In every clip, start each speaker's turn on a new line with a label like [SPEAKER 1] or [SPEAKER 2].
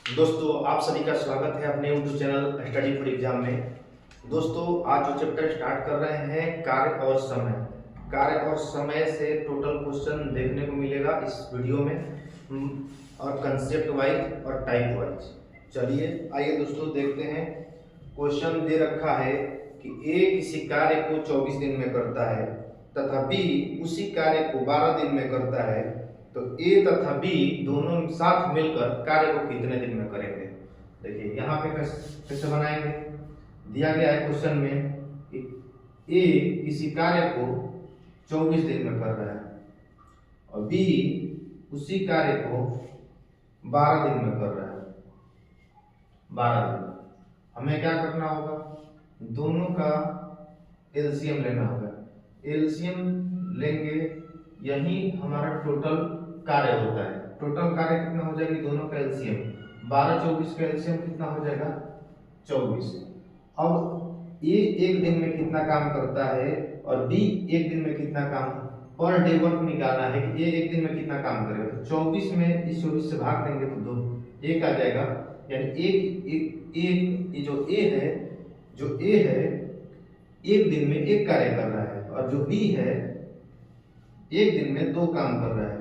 [SPEAKER 1] दोस्तों आप सभी का स्वागत है अपने YouTube channel study for exam में। दोस्तों आज जो चैप्टर स्टार्ट कर रहे हैं कार्य और समय। कार्य और समय से टोटल क्वेश्चन देखने को मिलेगा इस वीडियो में और कंसेप्ट वाइज और टाइप वाइज। चलिए आइए दोस्तों देखते हैं। क्वेश्चन दे रखा है कि ए किसी कार्य को 24 दिन में करता है तथा बी उसी कार्य को 12 दिन में करता है, तो ए तथा बी दोनों साथ मिलकर कार्य को कितने दिन में करेंगे। देखिए यहाँ पे कैसे बनाएंगे। दिया गया है क्वेश्चन में कि ए किसी कार्य को 24 दिन में कर रहा है और बी उसी कार्य को 12 दिन में कर रहा है। 12 दिन हमें क्या करना होगा, दोनों का एलसीएम लेना होगा। एलसीएम लेंगे, यही हमारा टोटल कार्य होता है। टोटल कार्य कितना हो जाएगी, दोनों का एलसीएम 12 24 का एलसीएम कितना हो जाएगा 24। अब ए एक दिन में कितना काम करता है और बी एक दिन में कितना काम, पर डे वर्क निकालना है कि ए एक दिन में कितना काम करेगा। तो 24 में इस 24 से भाग देंगे तो दो एक आ जाएगा, यानी एक जो ए है एक दिन में एक कार्य कर रहा है और जो बी है एक दिन में दो काम कर रहा है।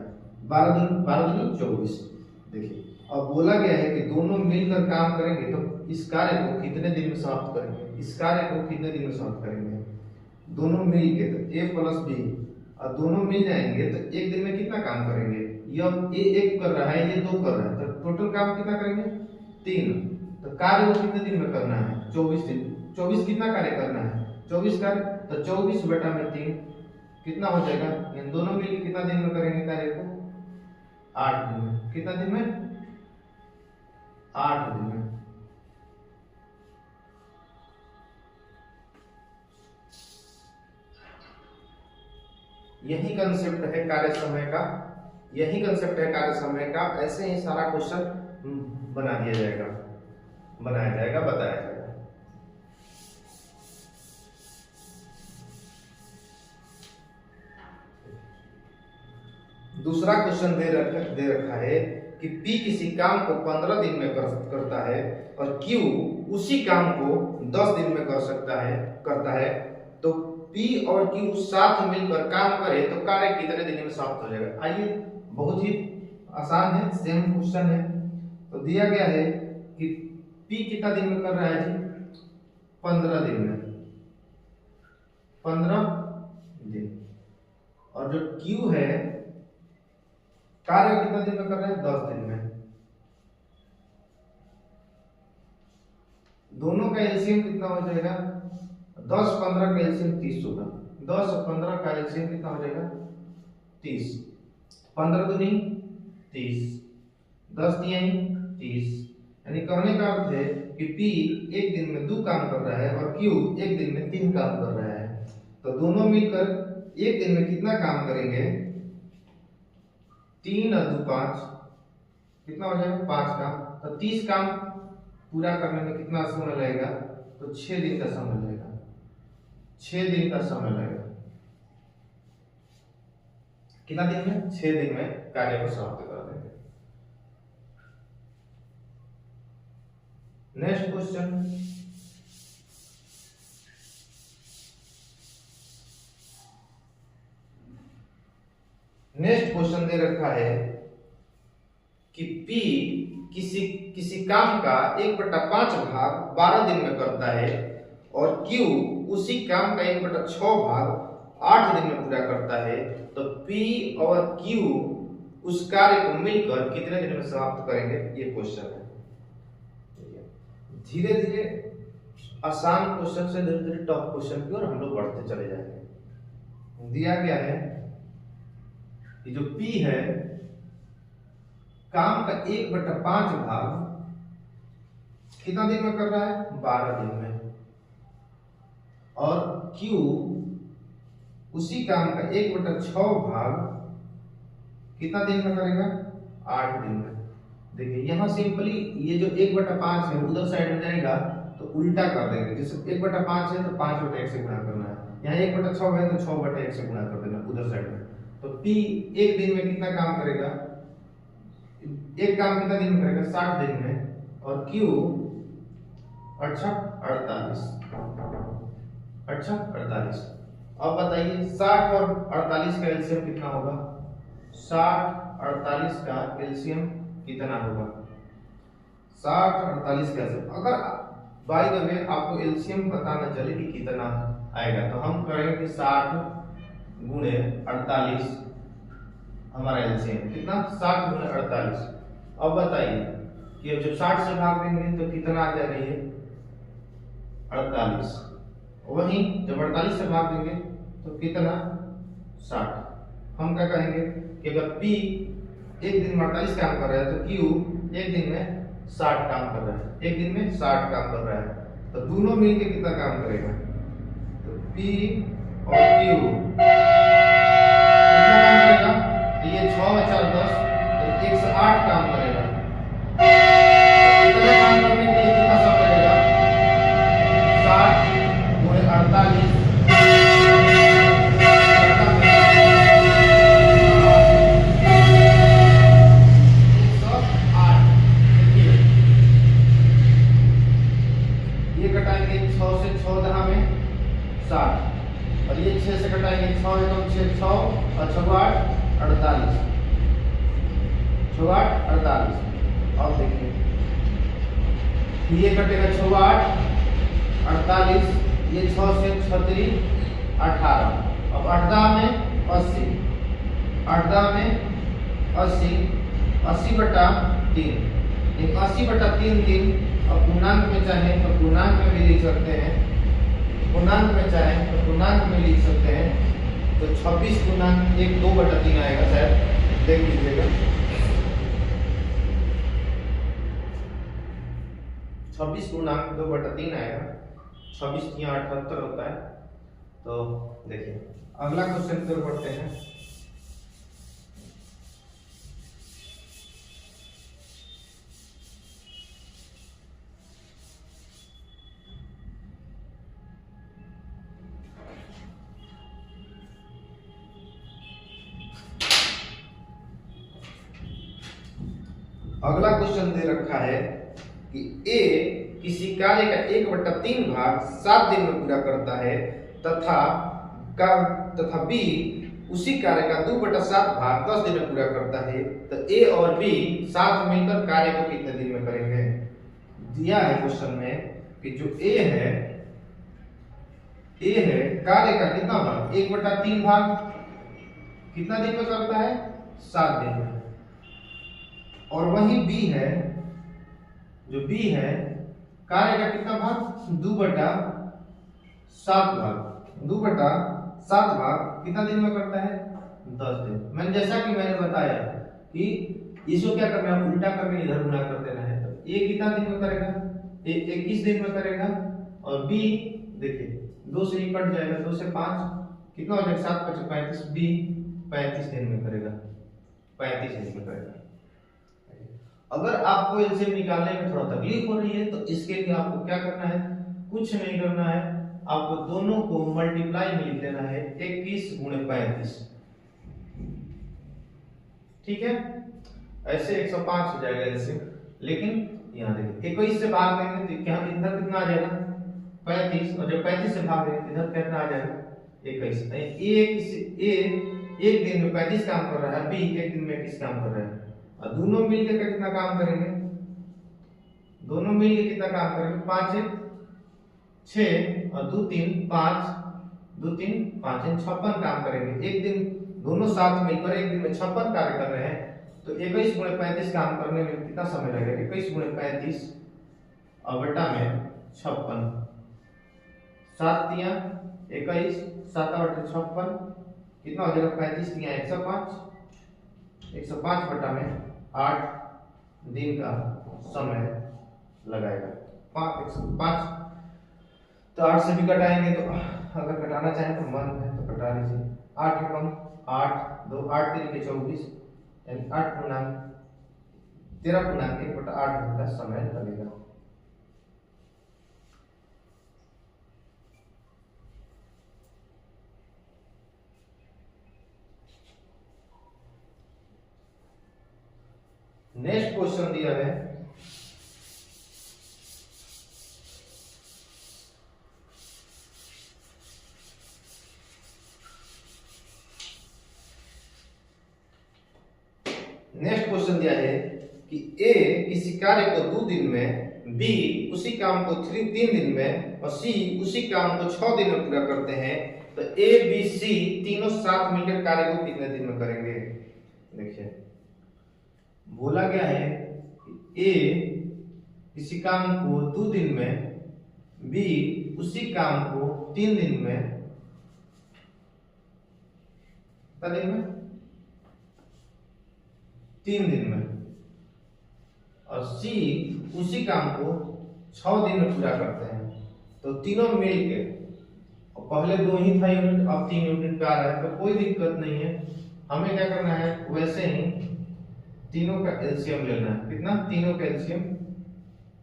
[SPEAKER 1] 12 दिन 24। देखिए अब बोला गया है कि दोनों मिलकर काम करेंगे तो इस कार्य को कितने दिन में समाप्त करेंगे। इस कार्य को कितने दिन में समाप्त करेंगे, दोनों मिल के तो ए प्लस बी और दोनों मिल जाएंगे तो एक दिन में कितना काम करेंगे। यह ए एक कर रहा है, ये दो कर रहा है, तो टोटल काम कितना करेंगे 3। तो कार्य को कितने दिन में करना है 24 दिन। 24 कितना कार्य करना है 24 कार्य, तो 24 बटा में 3 कितना हो जाएगा। इन दोनों मिलकर कितना दिन में करेंगे कार्य को 8 दिन में। कितना दिन में 8 दिन में। यही कंसेप्ट है कार्य समय का, यही कंसेप्ट है कार्य समय का। ऐसे ही सारा क्वेश्चन बना दिया जाएगा, बनाया जाएगा, बताया जाएगा। दूसरा क्वेश्चन दे रखा है कि P किसी काम को 15 दिन में करता है और Q उसी काम को 10 दिन में करता है, तो P और Q साथ मिलकर काम करे तो कार्य कितने दिन में समाप्त हो जाएगा। आइए बहुत ही आसान है, सेम क्वेश्चन है। तो दिया गया है कि P कितना दिन में कर रहा है जी 15 दिन में, 15 दिन, और जो Q है कार्य कितना दिन में कर रहे हैं 10 दिन में। दोनों का एलसीएम कितना हो जाएगा 10 15 का एलसीएम 30 होगा। 10 15 का एलसीएम कितना हो जाएगा 30। 15 दूनी 30, 10 तिहाई 30। यानी कहने का अर्थ है कि P एक दिन में 2 काम कर रहा है और Q एक दिन में 3 काम कर रहा है। तो दोनों मिलकर एक दिन में कितना काम करेंगे 3 और 2 5, कितना हो जाएगा 5 काम। तो 30 काम पूरा करने में कितना समय लगेगा, तो 6 दिन का समय लगेगा। 6 दिन का समय लगेगा। कितना दिन में 6 दिन में कार्य को समाप्त कर देंगे। नेक्स्ट क्वेश्चन, नेक्स्ट क्वेश्चन दे रखा है कि P किसी काम का 1/5 भाग 12 दिन में करता है और Q उसी काम का 1/6 भाग 8 दिन में पूरा करता है, तो P और Q उस कार्य को मिलकर कितने दिन में समाप्त करेंगे, ये क्वेश्चन है। धीरे धीरे आसान क्वेश्चन से धीरे धीरे टफ क्वेश्चन की ओर हम लोग बढ़ते चले जाएंगे। दिया गया है कि जो P है काम का 1/5 भाग कितना दिन में कर रहा है 12 दिन में, और Q उसी काम का 1/6 भाग कितना दिन में करेगा 8 दिन में। देखिए यहाँ सिंपली ये जो 1/5 है उधर साइड में जाएगा तो उल्टा कर देंगे। जैसे 1/5 है तो 5/1 से गुणा करना है, यहाँ 1/6 है तो 6/1 से गुणा कर देना उधर साइड में। तो P एक दिन में कितना काम करेगा, एक काम कितना दिन में करेगा 60 दिन में, और Q 48 48। अब बताइए 60 और 48 का एलसीएम कितना होगा? 60 48 का एलसीएम कितना होगा? 60 48 का एलसीएम, अगर बाय द वे आपको एलसीएम पता न चले कि कितना आएगा तो हम करेंगे 60 गुणे 48, हमारा एलसीएम कितना? 60 गुणे 48। अब बताइए कि जब 60 से भाग देंगे तो कितना आ जाएगा? ये 48। वहीं जब 48 से भाग देंगे तो कितना? 60। हम क्या कहेंगे कि अगर P एक दिन में 48 काम कर रहा है तो Q एक दिन में 60 काम कर रहा है, एक दिन में 60 काम कर रहा है, तो दोनों मिलकर कितना काम करेगा? तो P और Q कितना काम करेगा? ये 6 और 4 10, तो 108 काम करेगा। इतना काम करने के लिए कितना समय लगेगा? 60 गुणे 48 कटाएंगे 6 से 6 दहा में 60 और ये 6 से कटाएंगे 6 एकम 6 6 और 6 8 48 6 8 48। अब देखिए ये कटेगा 6 8 48, ये 6 से 36 18। अब 18 में 80, 18 में 80, 80 बटा 3, 80 बटा 3 3। अब पूर्णांक में चाहे तो पूर्णांक में भी लिख सकते हैं, पूर्णांक में चाहे तो पूर्णांक में लिख सकते हैं। तो 26 पूर्णांक 1 2 बटा 3 आएगा, शायद देख लीजिएगा। 26 पूर्णांक 2 बटा 3 आएगा। 26 3 78 होता है। तो देखिए अगला क्वेश्चन की ओर बढ़ते हैं। अगला क्वेश्चन दे रखा है कि A किसी कार्य का 1/3 भाग 7 दिन में पूरा करता है तथा B उसी कार्य का 2/7 भाग 10 दिन में पूरा करता है, तो A और B साथ मिलकर कार्य को कितने दिन में करेंगे? दिया है क्वेश्चन में कि जो A है कार्य का कितना भाग? 1/3 भाग कितना दिन में करता है? 7 दिन में। और वही B है, जो B है कार्य का कितना भाग? 2/7 भाग, 2/7 भाग कितना दिन में करता है? 10 दिन। जैसा कि मैंने बताया कि इसको क्या करना है, उल्टा करके इधर गुणा कर देना है। तो A कितना दिन में करेगा? A 21 दिन में करेगा। और B देखिए 2 से 1 कट जाएगा, 2 से 5 कितना हो जाएगा? 7 5 35। B 35 दिन में करेगा, 35 दिन में करेगा। अगर आपको एलसीएम निकालने में थोड़ा तकलीफ हो रही है तो इसके लिए आपको क्या करना है? कुछ नहीं करना है, आपको दोनों को मल्टीप्लाई में लिख देना है। 21 गुणे 35, ठीक है? ऐसे 105 हो जाएगा एलसीएम। लेकिन यहाँ देखिए 21 से भाग देंगे तो क्या इधर कितना आ जाएगा? 35, और जब 35 से भाग देंगे इधर कितना आ जाएगा? 21। एक दिन में 35 काम कर रहा है, B एक दिन में 21 काम कर रहा है, और दोनों मिलकर कितना काम करेंगे? दोनों मिलकर कितना काम करेंगे? 5 6 और 2 3 5, 2 3 5 56 काम करेंगे। एक दिन दोनों साथ मिलकर एक दिन में 56 कार्य कर रहे हैं, तो 21 गुणे 35 काम करने में कितना समय लगेगा? 21 गुणे 35 और बटा में 56, 7 तिया 21, 7 बटा 56 कितना हो जाएगा? 35 तिया 105, 105 बटा में 8 दिन का समय लगाएगा। 5 तो 8 से भी कटाएंगे, तो अगर कटाना चाहें तो मन है तो कटा लीजिए। 8 एकम 8 2 8 3 के 24, यानी 8 पूर्णांक 13 पूर्णांक 1/8 दिन का समय लगेगा। नेक्स्ट क्वेश्चन दिया है कि ए किसी कार्य को 2 दिन में, बी उसी काम को 3 दिन में और सी उसी काम को 6 दिन में पूरा करते हैं, तो ए बी सी तीनों साथ मिलकर कार्य को कितने दिन में करेंगे? देखिए बोला गया है कि ए किसी काम को 2 दिन में, बी उसी काम को 3 दिन में, कितने दिन में? 3 दिन में, और सी उसी काम को 6 दिन में पूरा करते हैं। तो तीनों मिलके, और पहले 2 ही था यूनिट, अब 3 यूनिट पे आ रहा है, तो कोई दिक्कत नहीं है। हमें क्या करना है, वैसे ही तीनों का एलसीएम लेना है। कितना? तीनों का एलसीएम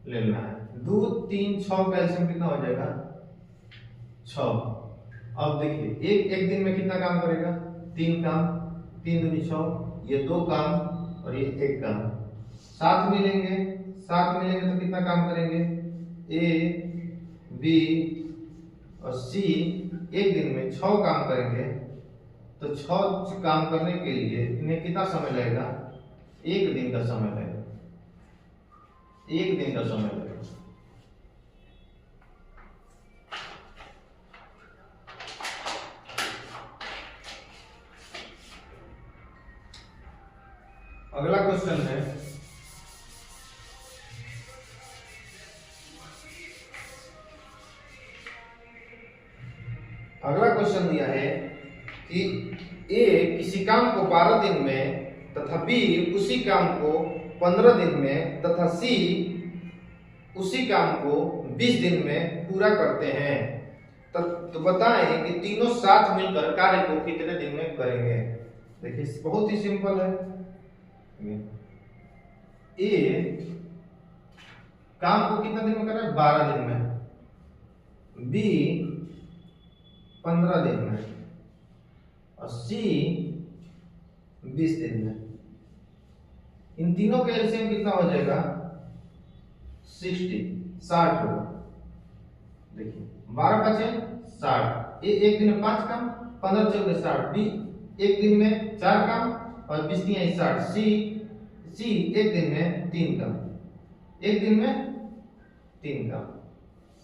[SPEAKER 1] लेना है। 2 3 6 का एलसीएम कितना हो जाएगा? 6। अब देखिए एक दिन में कितना काम करेगा? 3 काम, 3 दूनी 6, ये 2 काम और ये 1 काम। साथ मिलेंगे तो कितना काम करेंगे? ए बी और सी एक दिन में 6 काम करेंगे। तो 6 काम करने के लिए इन्हें कितना समय लगेगा? 1 दिन का समय लगेगा। 1 दिन का समय लगेगा। अगला क्वेश्चन है, अगला क्वेश्चन दिया है कि ए किसी काम को 12 दिन में तथा बी उसी काम को 15 दिन में तथा सी उसी काम को 20 दिन में पूरा करते हैं। तो बताएं कि तीनों साथ मिलकर कार्य को कितने दिन में करेंगे? देखिए बहुत ही सिंपल है। ए काम को कितना दिन में कर रहा है? 12 दिन में, बी 15 दिन में और सी 20 दिन में। इन तीनों का एलसीएम कितना हो जाएगा? 60 होगा। देखिए 12 5 60, एक दिन में 5 काम, 15 14 60, बी एक दिन में 4 काम और 20 3 60, सी एक दिन में 3 काम, एक दिन में 3 काम।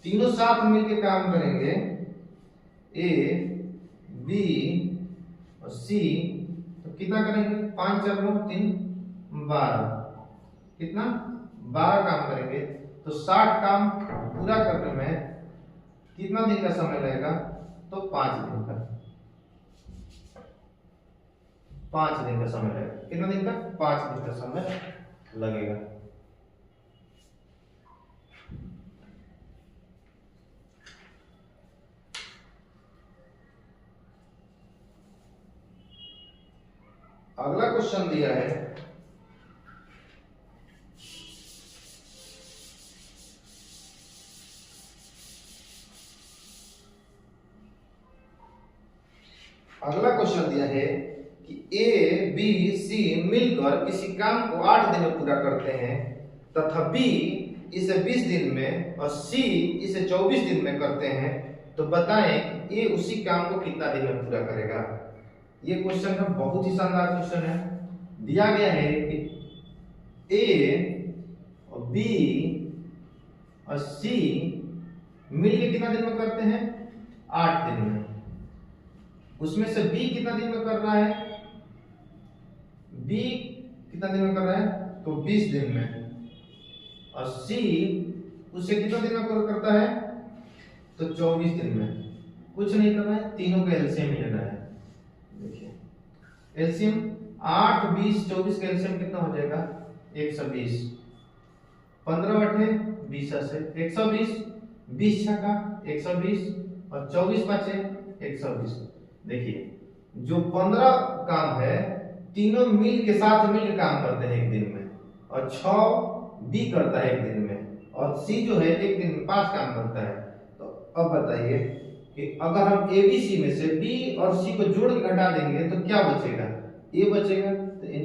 [SPEAKER 1] तीनों साथ मिलकर काम करेंगे, ए बी और सी। तो कितना करेंगे? 5 4 9 3 12, कितना? 12 काम करेंगे। तो 60 काम पूरा करने में कितना दिन का समय लगेगा? तो 5 दिन का, 5 दिन का समय लगेगा। कितना दिन का? 5 दिन का समय लगेगा। अगला क्वेश्चन दिया है, अगला क्वेश्चन दिया है कि ए बी सी मिलकर किसी काम को 8 दिन में पूरा करते हैं तथा बी इसे 20 दिन में और सी इसे 24 दिन में करते हैं। तो बताएं कि ए उसी काम को कितना दिन में पूरा करेगा? ये क्वेश्चन का बहुत ही शानदार क्वेश्चन है। दिया गया है कि ए और बी और सी मिलकर कितना दिन में करते हैं? 8 दिन में। उसमें से बी कितना दिन में कर रहा है? बी कितना दिन में कर रहा है? तो 20 दिन में। और सी उसे कितना दिन में करता है? तो 24 दिन में। कुछ नहीं करना है, तीनों का एलसीएम लेना है। देखिए एलसीएम 8 20 24 का एलसीएम कितना हो जाएगा? 120। 15 8 20 से 120, 20 छक्का 120 और 24 पाँचे 120। देखिए जो 15 काम है तीनों मिल के साथ मिल काम करते हैं एक दिन में, और 6 बी करता है एक दिन में, और सी जो है एक दिन में 5 काम करता है। तो अब बताइए कि अगर हम ए बी सी में से बी और सी को जोड़ के घटा देंगे तो क्या बचेगा? ए बचेगा। तो ए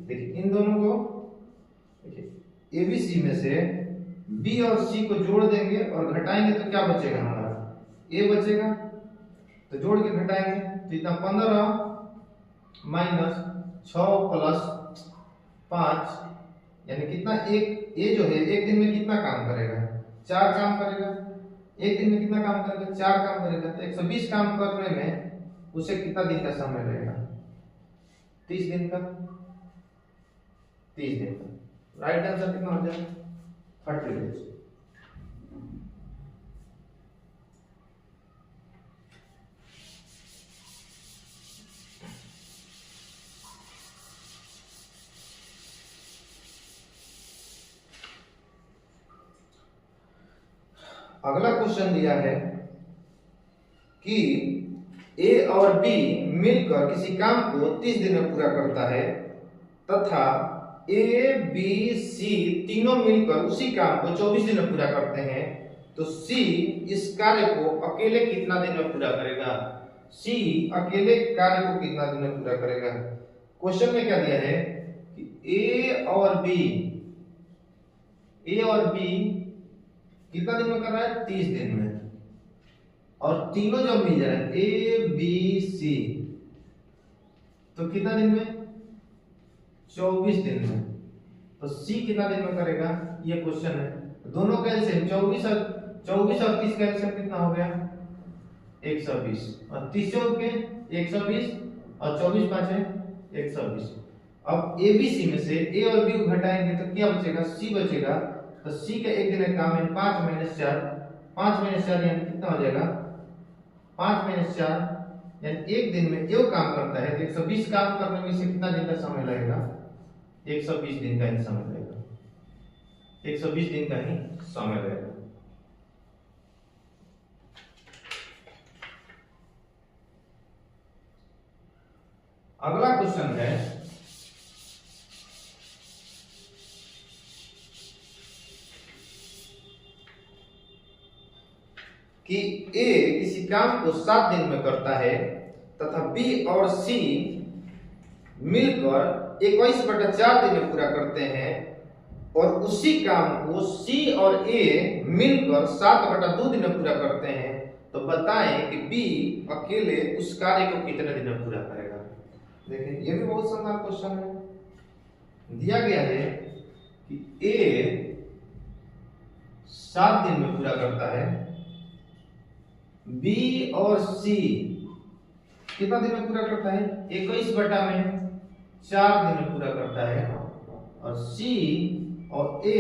[SPEAKER 1] देखिए इन दोनों को देखिए ए बी सी में से बी और सी को जोड़ देंगे और घटाएंगे तो क्या बचेगा? हमारा ए बचेगा। तो जोड़ के घटाएंगे तो इतना 15 माइनस 6 प्लस 5 यानी कितना, एक ये जो है एक दिन में कितना काम करेगा, 4 काम करेगा। एक दिन में कितना काम करेगा, 4 काम करेगा। तो 120 काम करने में उसे कितना दिन का समय लगेगा, 30 दिन का। 30 दिन का राइट आंसर कितना हो जाएगा, 30 डेज। अगला क्वेश्चन दिया है कि ए और बी मिलकर किसी काम को 30 दिन में पूरा करता है तथा ए बी सी तीनों मिलकर उसी काम को 24 दिन में पूरा करते हैं, तो सी इस कार्य को अकेले कितना दिन में पूरा करेगा। सी अकेले कार्य को कितना दिन में पूरा करेगा। क्वेश्चन में क्या दिया है कि ए और बी कितना दिन में कर रहा है, 30 दिन में। और तीनों जब मिल जाए ए बी सी तो कितना दिन में, 24 दिन में। तो सी कितना दिन में करेगा, ये क्वेश्चन है। दोनों का एलसीएम 24 और 30 का एलसीएम कितना हो गया, 120। और 30 के 120 और 24 पांच है 120। अब ए बी सी में से ए और बी को घटाएंगे तो क्या बचेगा, सी बचेगा। तो सी का एक दिन का काम है 5 - 4, 5 - 4 यानी कितना हो जाएगा, 5 - 4 यानी एक दिन में जो काम करता है तो 120 काम करने में इसे कितना दिन का समय लगेगा, 120 दिन का ही समय लगेगा। 120 दिन का ही समय लगेगा। अगला क्वेश्चन है कि ए किसी काम को 7 दिन में करता है तथा बी और सी मिलकर 21/4 दिन में पूरा करते हैं, और उसी काम को सी और ए मिलकर 7/2 दिन में पूरा करते हैं, तो बताएं कि बी अकेले उस कार्य को कितने दिन में पूरा करेगा। देखिए ये भी बहुत शानदार क्वेश्चन है। दिया गया है कि ए 7 दिन में पूरा करता है, बी और सी कितना दिन में पूरा करता है, 21/4 दिन में पूरा करता है, और सी और ए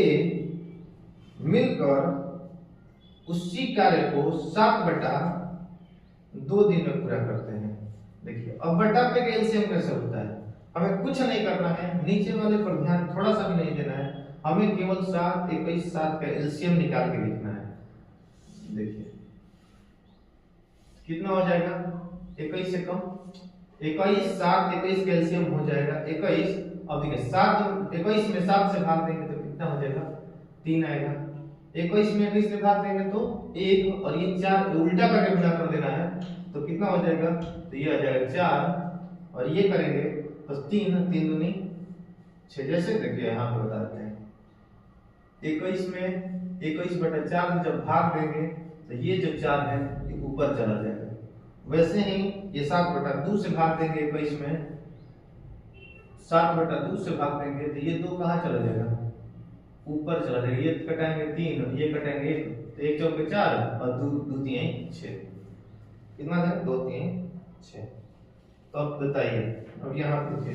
[SPEAKER 1] मिलकर उसी कार्य को 7/2 दिन में पूरा करते हैं। देखिए अब बटा पे का एलसीएम कैसे होता है, हमें कुछ नहीं करना है, नीचे वाले पर ध्यान थोड़ा सा भी नहीं देना है, हमें केवल 7 21 7 का एलसीएम निकाल के लिखना है। देखिए कितना हो जाएगा, 21 से कम 21 7 21 का एलसीएम हो जाएगा 21। अब देखिए 7 21 में 7 से भाग देंगे तो कितना हो जाएगा, 3 आएगा। 21 में 21 से भाग देंगे तो 1, और ये 4 उल्टा करके गुणा कर देना है तो कितना हो जाएगा, तो ये आ जाएगा 4, और ये करेंगे तो 3 3 दूनी 6। जैसे देखिए यहाँ पे बता देते हैं 21 में 21/4 जब भाग देंगे तो ये जो 4 है ये ऊपर चला जाएगा। वैसे ही ये 7/2 से भाग देंगे 21 में, 7/2 से भाग देंगे तो ये 2 कहाँ चला जाएगा, ऊपर चला जाएगा। ये कटाएंगे 3, ये कटाएंगे 1, तो 1 चौके 4 और 2 2 3 6, कितना है 2 3 6। तो अब बताइए, अब यहाँ देखिए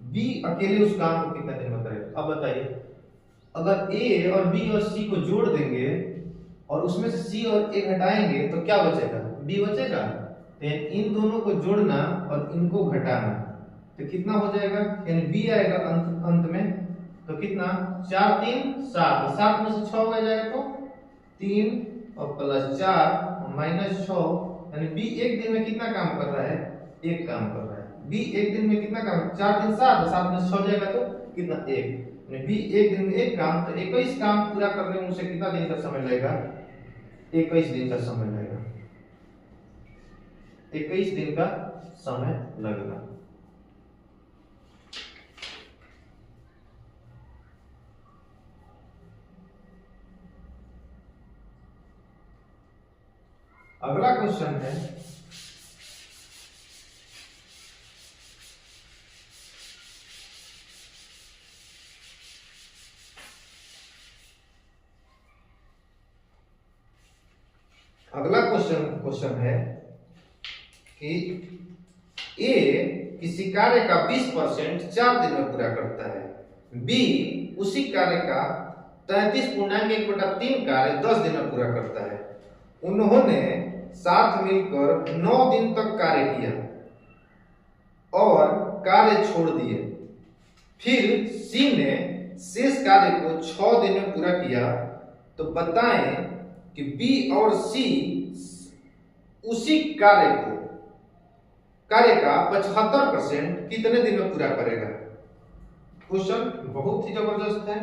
[SPEAKER 1] बी अकेले उस काम को कितना दिन में करेगा। अब बताइए अगर ए और बी और सी को जोड़ देंगे और उसमें से सी और ए घटाएंगे तो क्या बचेगा, बी बचेगा। तो इन दोनों को जोड़ना और इनको घटाना तो कितना हो जाएगा, यानी बी आएगा अंत में। तो कितना, 4 3 7, 7 में से 6 हो जाएगा तो 3 और +4 -6, यानी बी एक दिन में कितना काम कर रहा है, एक काम कर रहा है। बी एक दिन में कितना काम, 4 3 7, 7 में से 6 हो जाएगा तो कितना, 1। बी एक दिन में एक काम, तो 21 काम पूरा करने में उसे कितना दिन का समय लगेगा, 21 दिन का समय लगेगा। 21 दिन का समय लगेगा। अगला क्वेश्चन है अगला क्वेश्चन है कि ए किसी कार्य का 20% 4 दिन में पूरा करता है, बी उसी कार्य का 33.1/3 कार्य 10 दिन में पूरा करता है। उन्होंने साथ मिलकर 9 दिन तक कार्य किया और कार्य छोड़ दिए। फिर सी ने शेष कार्य को 6 दिन में पूरा किया, तो बताएं कि बी और सी उसी कार्य का 75% कितने दिन में पूरा करेगा। क्वेश्चन बहुत ही जबरदस्त है।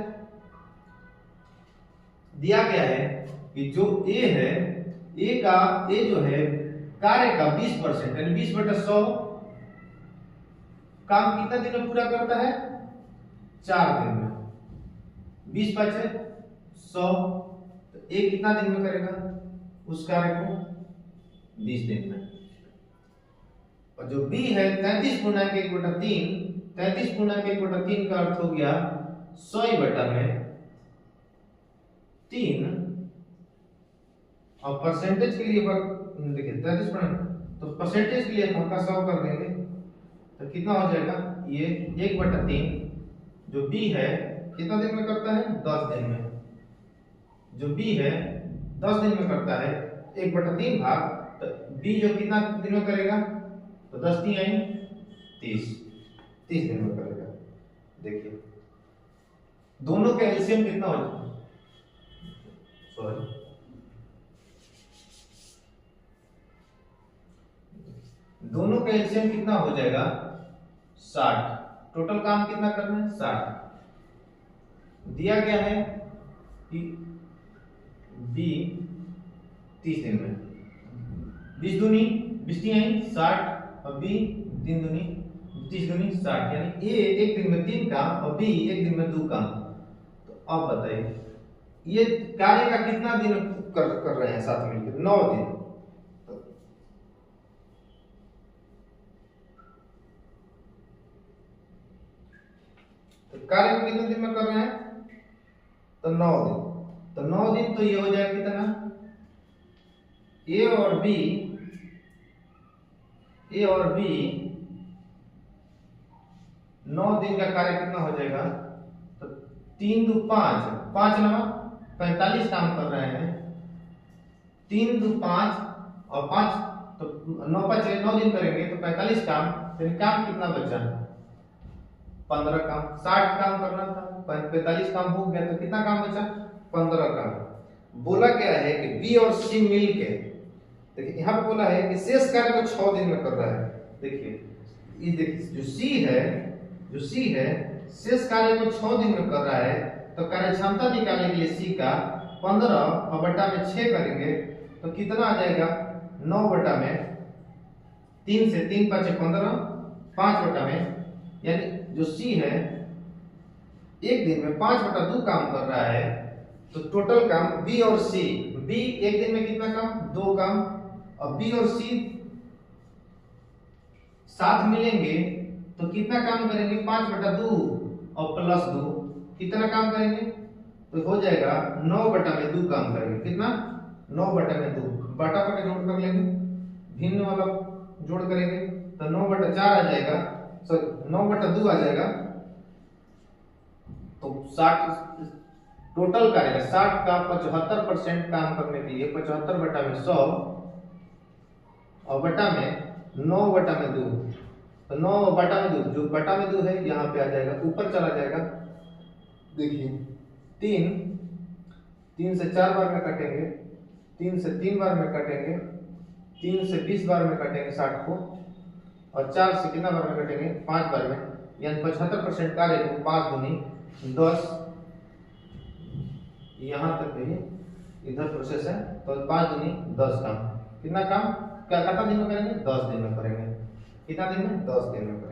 [SPEAKER 1] दिया गया है कि जो ए है, ए जो है कार्य का 20% यानी 20/100 काम कितना दिन में पूरा करता है, 4 दिन में। 20 बचे 100, तो ए कितना दिन में करेगा उस कार्य को, 20 दिन में। और जो बी है 33.1/3, 33.1/3 का अर्थ हो गया 100/3। और परसेंटेज के लिए देखिए 33, तो परसेंटेज के लिए हम का 100 कर देंगे, तो कितना हो जाएगा, ये 1/3 जो बी है कितना दिन में करता है, 10 दिन में। जो बी है 10 दिन में करता है, 1/3 भाग, तो बी जो कितना दिन में करेगा, तो 10 × 3 = 30 दिन में करेगा। देखिए दोनों का एलसीएम कितना हो जाएगा, दोनों का एलसीएम कितना हो जाएगा, 60। टोटल काम कितना करना है, 60। दिया गया है कि बी 30 दिन में, 20 दूनी 20 × 60 और बी 3 दूनी 30 दूनी 60, यानी ए एक दिन में 3 काम और बी एक दिन में 2 काम। तो अब बताइए ये कार्य का कितना दिन कर रहे हैं साथ मिलकर, 9 दिन। तो कार्य को कितने दिन में कर रहे हैं, तो 9 दिन। तो 9 दिन तो ये हो जाएगा कितना, ए और बी 9 दिन का कार्य कितना हो जाएगा, तो 3 × 2 = 5, 5 × 9 = 45 काम कर रहे हैं। 3 × 2 = 5 और 5 तो 9 बचे, 9 दिन करेंगे तो 45 काम। फिर काम कितना बचा, 15 काम। 60 काम करना था, 45 काम हो गया, तो कितना काम बचा, 15 काम। बोला क्या है कि बी और सी मिल के, देखिए यहाँ पे बोला है कि शेष कार्य को 6 दिन में कर रहा है। देखिए ये देखिए जो सी है शेष कार्य को 6 दिन में कर रहा है, तो कार्य क्षमता निकालने के लिए सी का 15 और बटा में 6 करेंगे, तो कितना आ जाएगा, 9/3 से 3 × 5 = 15, 5/में, यानी जो सी है एक दिन में 5/2 काम कर रहा है। तो टोटल काम बी और सी, बी एक दिन में कितना काम, 2 काम, और बी और सी साथ मिलेंगे तो कितना काम करेंगे, 5/2 और +2, कितना काम करेंगे, तो हो जाएगा 9/2 काम करेंगे। कितना, 9/2, बटा बटा जोड़ कर लेंगे, भिन्न वाला जोड़ करेंगे तो 9/4 आ जाएगा, सॉरी 9/2 आ जाएगा। तो 60 टोटल करेगा, 60 का 75% काम करने के लिए 75/100 और बटा में 9/2, तो 9/2 जो बटा में 2 है यहाँ पे आ जाएगा, ऊपर चला जाएगा। देखिए 3 से 4 बार में काटेंगे, 3 से 3 बार में काटेंगे, 3 से 20 बार में काटेंगे 60 को, और 4 से कितना बार में काटेंगे, 5 बार में, यानी 75% कार्य को 5 दूनी 10। यहाँ तक देखिए इधर प्रोसेस है, तो 5 दूनी 10 काम। कितना काम क्या कितना दिन में करेंगे, 10 दिन में करेंगे। कितना दिन में, 10 दिन में करेंगे।